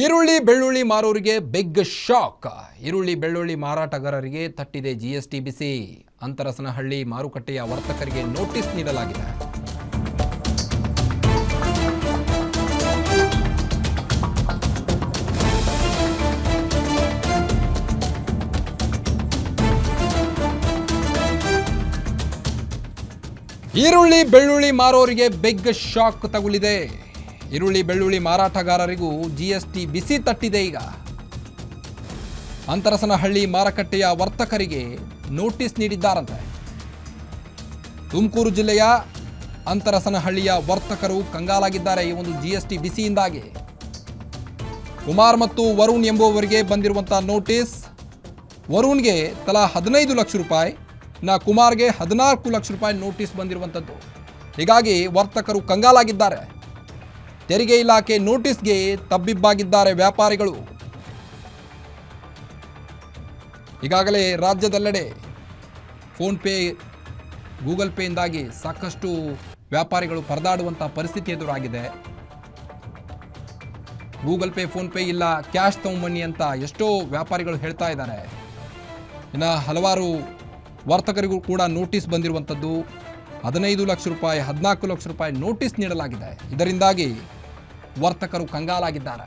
ಈರುಳ್ಳಿ ಬೆಳ್ಳುಳ್ಳಿ ಮಾರೋರಿಗೆ big shock. ಈರುಳ್ಳಿ ಬೆಳ್ಳುಳ್ಳಿ ಮಾರಾಟಗಾರರಿಗೆ ತಟ್ಟಿದೆ ಜಿಎಸ್ಟಿ ಬಿಸಿ. ಅಂತರಸನಹಳ್ಳಿ ಮಾರುಕಟ್ಟೆಯ ವರ್ತಕರಿಗೆ ನೋಟಿಸ್ ನೀಡಲಾಗಿದೆ. ಈರುಳ್ಳಿ ಬೆಳ್ಳುಳ್ಳಿ ಮಾರೋರಿಗೆ ಬಿಗ್ ಶಾಕ್ ತಗುಲಿದೆ. ಈರುಳ್ಳಿ ಬೆಳ್ಳುಳ್ಳಿ ಮಾರಾಟಗಾರರಿಗೂ ಜಿಎಸ್ಟಿ ಬಿಸಿ ತಟ್ಟಿದೆ. ಈಗ ಅಂತರಸನಹಳ್ಳಿ ಮಾರುಕಟ್ಟೆಯ ವರ್ತಕರಿಗೆ ನೋಟಿಸ್ ನೀಡಿದ್ದಾರಂತೆ. ತುಮಕೂರು ಜಿಲ್ಲೆಯ ಅಂತರಸನಹಳ್ಳಿಯ ವರ್ತಕರು ಕಂಗಾಲಾಗಿದ್ದಾರೆ ಈ ಒಂದು ಜಿಎಸ್ಟಿ ಬಿಸಿಯಿಂದಾಗಿ. ಕುಮಾರ್ ಮತ್ತು ವರುಣ್ ಎಂಬುವವರಿಗೆ ಬಂದಿರುವಂತಹ ನೋಟಿಸ್. ವರುಣ್ಗೆ ತಲಾ 15 ಲಕ್ಷ ರೂಪಾಯಿ, ಕುಮಾರ್ಗೆ 14 ಲಕ್ಷ ರೂಪಾಯಿ ನೋಟಿಸ್ ಬಂದಿರುವಂಥದ್ದು. ಹೀಗಾಗಿ ವರ್ತಕರು ಕಂಗಾಲಾಗಿದ್ದಾರೆ. ತೆರಿಗೆ ಇಲಾಖೆ ನೋಟಿಸ್ಗೆ ತಬ್ಬಿಬ್ಬಾಗಿದ್ದಾರೆ ವ್ಯಾಪಾರಿಗಳು. ಈಗಾಗಲೇ ರಾಜ್ಯದೆಲ್ಲೆಡೆ ಫೋನ್ ಪೇ, ಗೂಗಲ್ ಪೇಯಿಂದಾಗಿ ಸಾಕಷ್ಟು ವ್ಯಾಪಾರಿಗಳು ಪರದಾಡುವಂಥ ಪರಿಸ್ಥಿತಿ ಎದುರಾಗಿದೆ. ಗೂಗಲ್ ಪೇ, ಫೋನ್ ಪೇ ಇಲ್ಲ, ಕ್ಯಾಶ್ ತಗೊಂಬನ್ನಿ ಅಂತ ಎಷ್ಟೋ ವ್ಯಾಪಾರಿಗಳು ಹೇಳ್ತಾ ಇದ್ದಾರೆ. ಇನ್ನು ಹಲವಾರು ವರ್ತಕರಿಗೂ ಕೂಡ ನೋಟಿಸ್ ಬಂದಿರುವಂಥದ್ದು. 15 ಲಕ್ಷ ರೂಪಾಯಿ, 14 ಲಕ್ಷ ರೂಪಾಯಿ ನೋಟಿಸ್ ನೀಡಲಾಗಿದೆ. ಇದರಿಂದಾಗಿ ವರ್ತಕರು ಕಂಗಾಲಾಗಿದ್ದಾರೆ.